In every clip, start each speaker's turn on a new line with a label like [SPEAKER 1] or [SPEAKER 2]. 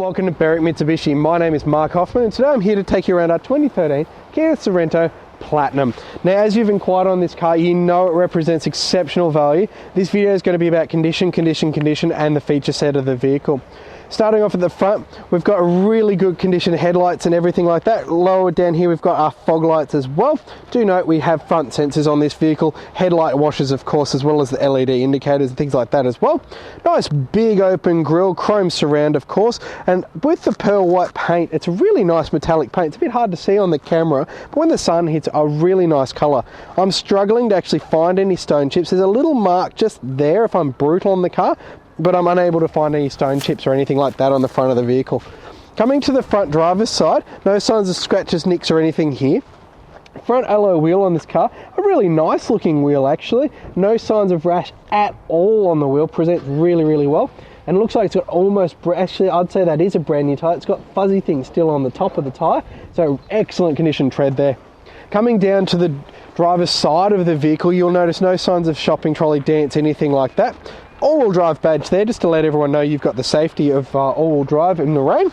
[SPEAKER 1] welcome to Berwick Mitsubishi. My name is Mark Hoffman and today I'm here to take you around our 2013 Kia Sorento Platinum. Now, as you've inquired on this car, you know it represents exceptional value. This video is going to be about condition, and the feature set of the vehicle. Starting off at the front, we've got really good condition headlights and everything like that. Lower down here, we've got our fog lights as well. Do note we have front sensors on this vehicle, headlight washers of course, as well as the LED indicators and things like that as well. Nice big open grille, chrome surround of course, and with the pearl white paint, it's a really nice metallic paint. It's a bit hard to see on the camera, but when the sun hits, a really nice colour. I'm struggling to actually find any stone chips. There's a little mark just there if I'm brutal on the car, but I'm unable to find any stone chips or anything like that on the front of the vehicle. Coming to the front driver's side, no signs of scratches, nicks or anything here. Front alloy wheel on this car, a really nice looking wheel actually. No signs of rash at all on the wheel, presents really well. And it looks like it's got almost, actually I'd say that is a brand new tyre. It's got fuzzy things still on the top of the tyre, so excellent condition tread there. Coming down to the driver's side of the vehicle, you'll notice no signs of shopping trolley dents, anything like that. All-wheel drive badge there, just to let everyone know you've got the safety of all-wheel drive in the rain.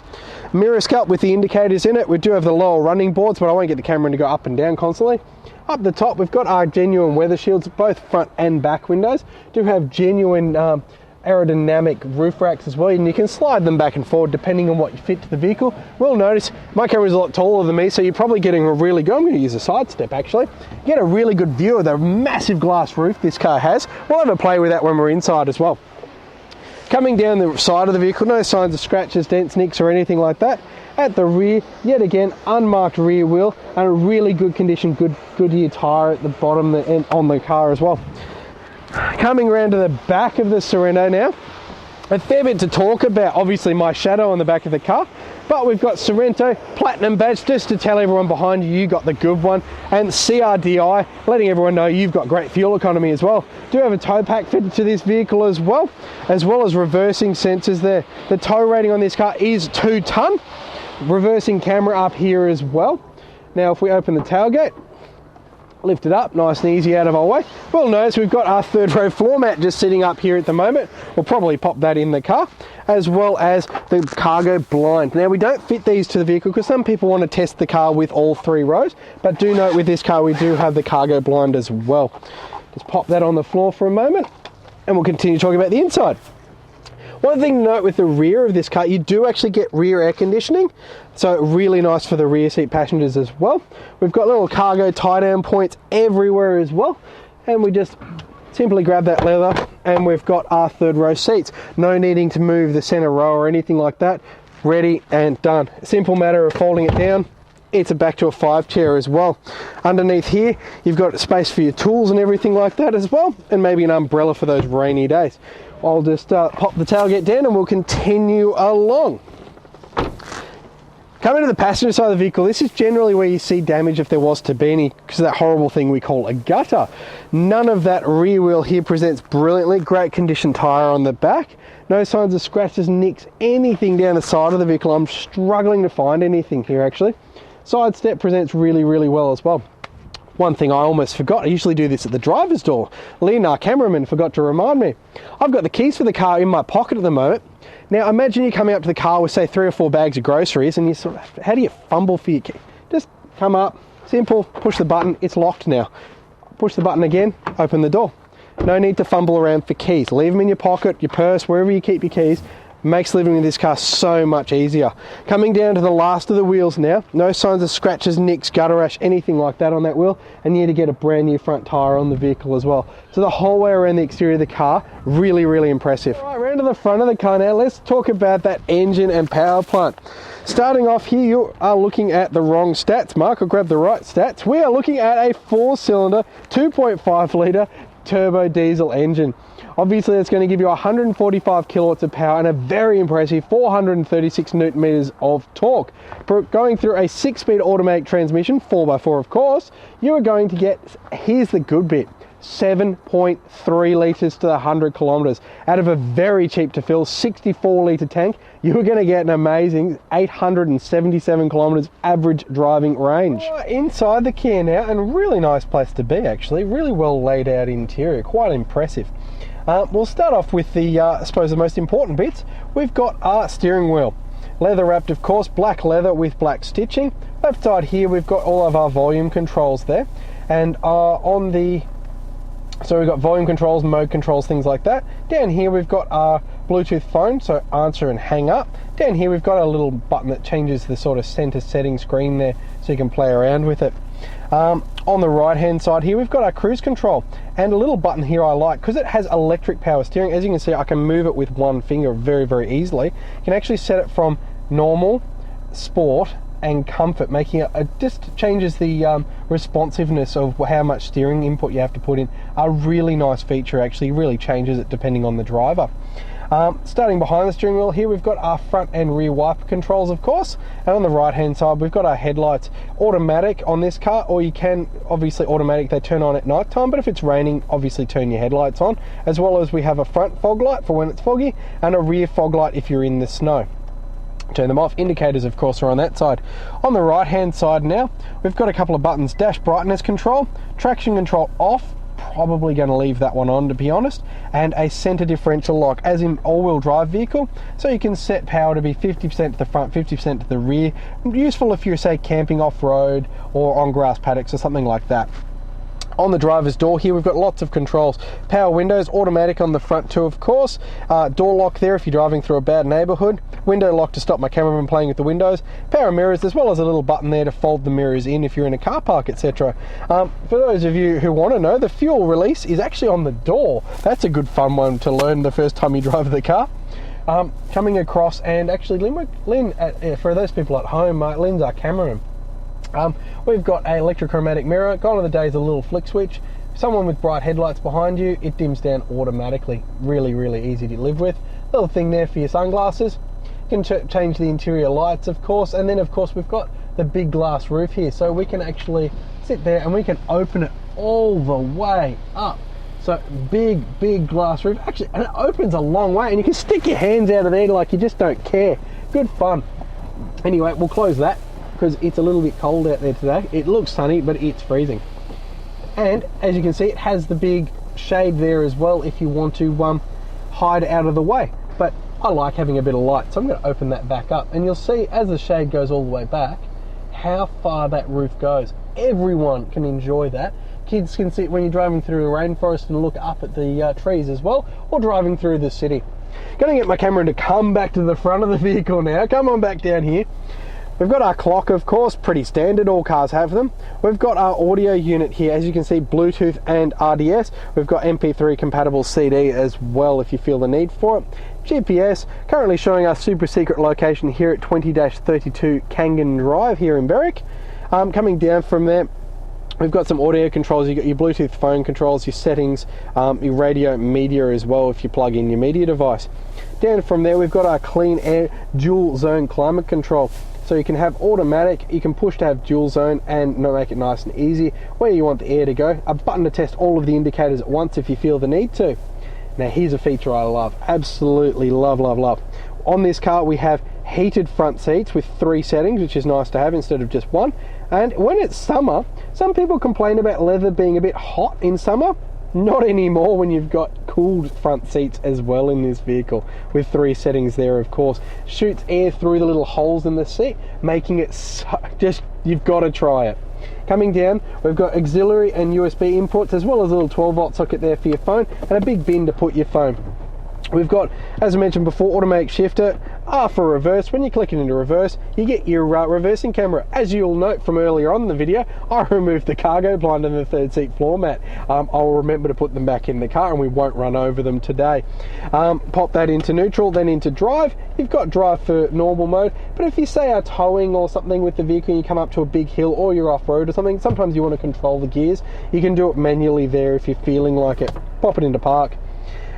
[SPEAKER 1] Mirror sculpt with the indicators in it. We do have the lower running boards, but I won't get the camera to go up and down constantly. Up the top, we've got our genuine weather shields, both front and back windows. Do have genuine aerodynamic roof racks as well, and you can slide them back and forward depending on what you fit to the vehicle. We'll notice my camera is a lot taller than me, so you're probably getting a really good, I'm going to use a side step actually, get a really good view of the massive glass roof this car has. We'll have a play with that when we're inside as well. Coming down the side of the vehicle, no signs of scratches, dents, nicks or anything like that. At the rear, yet again, unmarked rear wheel and a really good condition, Goodyear tyre at the bottom and on the car as well. Coming around to the back of the Sorento now, a fair bit to talk about. Obviously my shadow on the back of the car, but we've got Sorento Platinum badge just to tell everyone behind you got the good one, and CRDI letting everyone know you've got great fuel economy as well. Do have a tow pack fitted to this vehicle as well as reversing sensors there. The tow rating on this car is 2 tonne. Reversing camera up here as well. Now if we open the tailgate, lift it up nice and easy out of our way, we'll notice we've got our third row floor mat just sitting up here at the moment. We'll probably pop that in the car, as well as the cargo blind. Now we don't fit these to the vehicle because some people want to test the car with all 3 rows, but do note with this car we do have the cargo blind as well. Just pop that on the floor for a moment and we'll continue talking about the inside. One thing to note with the rear of this car, you do actually get rear air conditioning, so really nice for the rear seat passengers as well. We've got little cargo tie down points everywhere as well, and we just simply grab that leather and we've got our third row seats. No needing to move the center row or anything like that. Ready and done. Simple matter of folding it down. It's back to a 5 chair as well. Underneath here, you've got space for your tools and everything like that as well, and maybe an umbrella for those rainy days. I'll just pop the tailgate down and we'll continue along. Coming to the passenger side of the vehicle, this is generally where you see damage if there was to be any, because of that horrible thing we call a gutter. None of that rear wheel here presents brilliantly. Great condition tyre on the back. No signs of scratches, nicks, anything down the side of the vehicle. I'm struggling to find anything here actually. Side step presents really well as well. One thing I almost forgot, I usually do this at the driver's door. Leon, our cameraman, forgot to remind me. I've got the keys for the car in my pocket at the moment. Now imagine you coming up to the car with say 3 or 4 bags of groceries and you sort of, how do you fumble for your key? Just come up, simple, push the button, it's locked now. Push the button again, open the door. No need to fumble around for keys. Leave them in your pocket, your purse, wherever you keep your keys. Makes living in this car so much easier. Coming down to the last of the wheels now, no signs of scratches, nicks, gutter rash, anything like that on that wheel, and you need to get a brand new front tyre on the vehicle as well. So the whole way around the exterior of the car, really impressive. All right, around to the front of the car now, let's talk about that engine and power plant. Starting off here, you are looking at the wrong stats, Mark. I'll grab the right stats. We are looking at a 4-cylinder, 2.5 litre turbo diesel engine. Obviously that's going to give you 145 kilowatts of power and a very impressive 436 newton meters of torque. Going through a 6-speed automatic transmission, 4x4 of course, you are going to get, here's the good bit, 7.3 litres to the 100 kilometres. Out of a very cheap to fill 64 litre tank, you're going to get an amazing 877 kilometres average driving range. Inside the Kia now, and really nice place to be actually, really well laid out interior, quite impressive. We'll start off with the, I suppose the most important bits. We've got our steering wheel. Leather wrapped, of course, black leather with black stitching. Left side here, we've got all of our volume controls there. And so we've got volume controls, mode controls, things like that. Down here we've got our Bluetooth phone, so answer and hang up. Down here we've got a little button that changes the sort of center setting screen there, so you can play around with it. On the right hand side here we've got our cruise control, and a little button here I like because it has electric power steering. As you can see, I can move it with one finger very easily. You can actually set it from normal, sport and comfort, making it just changes the responsiveness of how much steering input you have to put in. A really nice feature, actually really changes it depending on the driver. Starting behind the steering wheel here, we've got our front and rear wiper controls, of course, and on the right hand side we've got our headlights. Automatic on this car, or you can obviously automatic, they turn on at night time, but if it's raining, obviously turn your headlights on, as well as we have a front fog light for when it's foggy and a rear fog light if you're in the snow. Turn them off. Indicators, of course, are on that side. On the right hand side now, we've got a couple of buttons. Dash brightness control, traction control off, probably going to leave that one on to be honest, and a center differential lock, as in all-wheel drive vehicle, so you can set power to be 50% to the front, 50% to the rear. Useful if you're, say, camping off-road or on grass paddocks or something like that. On the driver's door here, we've got lots of controls. Power windows, automatic on the front too, of course. Door lock there if you're driving through a bad neighborhood. Window lock to stop my camera from playing with the windows. Power mirrors, as well as a little button there to fold the mirrors in if you're in a car park, etc. For those of you who want to know, the fuel release is actually on the door. That's a good fun one to learn the first time you drive the car. Coming across, and actually Lynn for those people at home, Lynn's our cameraman. We've got an electrochromatic mirror. Gone are the days of a little flick switch. Someone with bright headlights behind you, it dims down automatically. Really easy to live with. Little thing there for your sunglasses. You can change the interior lights, of course, and then of course we've got the big glass roof here, so we can actually sit there and we can open it all the way up. So big glass roof, actually, and it opens a long way, and you can stick your hands out of there like you just don't care. Good fun. Anyway, we'll close that because it's a little bit cold out there today. It looks sunny, but it's freezing. And as you can see, it has the big shade there as well if you want to hide out of the way. But I like having a bit of light, so I'm going to open that back up, and you'll see as the shade goes all the way back how far that roof goes. Everyone can enjoy that. Kids can sit when you're driving through the rainforest and look up at the trees as well, or driving through the city. Going to get my camera to come back to the front of the vehicle now. Come on back down here. We've got our clock, of course, pretty standard, all cars have them. We've got our audio unit here, as you can see, Bluetooth and RDS. We've got MP3 compatible CD as well if you feel the need for it. GPS, currently showing our super secret location here at 20-32 Kangan Drive here in Berwick. Coming down from there, we've got some audio controls. You've got your Bluetooth phone controls, your settings, your radio media as well if you plug in your media device. Down from there, we've got our clean air dual zone climate control. So you can have automatic, you can push to have dual zone and make it nice and easy where you want the air to go. A button to test all of the indicators at once if you feel the need to. Now here's a feature I love, absolutely love. On this car we have heated front seats with 3 settings, which is nice to have instead of just one. And when it's summer, some people complain about leather being a bit hot in summer. Not anymore when you've got cooled front seats as well in this vehicle, with 3 settings there, of course. Shoots air through the little holes in the seat, making it just, you've got to try it. Coming down, we've got auxiliary and USB inputs, as well as a little 12-volt socket there for your phone, and a big bin to put your phone. We've got, as I mentioned before, automatic shifter. R for reverse. When you click it into reverse, you get your reversing camera. As you'll note from earlier on in the video, I removed the cargo blind and the 3rd seat floor mat. I'll remember to put them back in the car and we won't run over them today. Pop that into neutral, then into drive. You've got drive for normal mode, but if you say are towing or something with the vehicle and you come up to a big hill or you're off-road or something, sometimes you want to control the gears. You can do it manually there if you're feeling like it. Pop it into park.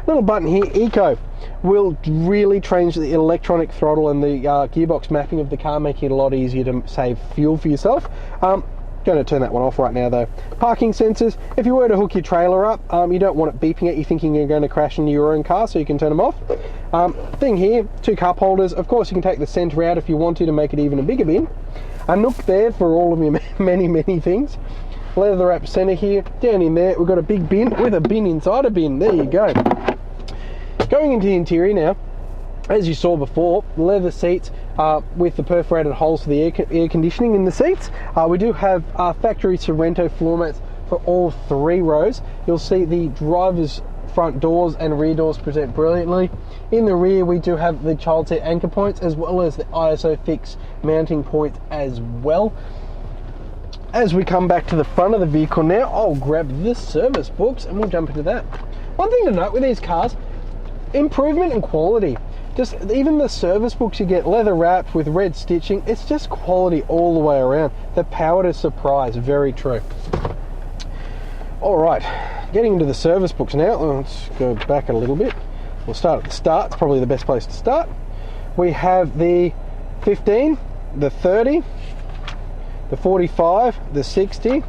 [SPEAKER 1] Little button here, Eco, will really change the electronic throttle and the gearbox mapping of the car, making it a lot easier to save fuel for yourself. Going to turn that one off right now though. Parking sensors, if you were to hook your trailer up, you don't want it beeping at you thinking you're going to crash into your own car, so you can turn them off. Thing here, 2 cup holders. Of course you can take the center out if you want to make it even a bigger bin. A nook there for all of your many things. Leather wrap center here. Down in there we've got a big bin with a bin inside a bin. There you go. Going into the interior now, As you saw before, leather seats with the perforated holes for the air conditioning in the seats. We do have factory Sorento floor mats for all 3 rows. You'll see the driver's front doors and rear doors present brilliantly. In the rear, we do have the child seat anchor points as well as the ISOFIX mounting point as well. As we come back to the front of the vehicle now, I'll grab the service books and we'll jump into that. One thing to note with these cars, improvement in quality. Just even the service books, you get leather wrapped with red stitching. It's just quality all the way around. The power to surprise, very true. All right, getting into the service books now. Let's go back a little bit. We'll start at the start. It's probably the best place to start. We have the 15, the 30, the 45, the 60,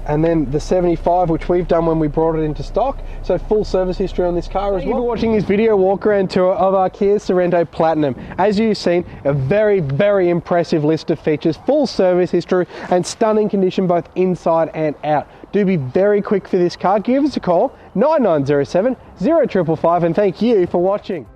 [SPEAKER 1] and then the 75, which we've done when we brought it into stock. So full service history on this car as well. Thank you for watching this video walk around tour of our Kia Sorento Platinum. As you've seen, a very, very impressive list of features, full service history, and stunning condition both inside and out. Do be very quick for this car. Give us a call, 9907 0555, and thank you for watching.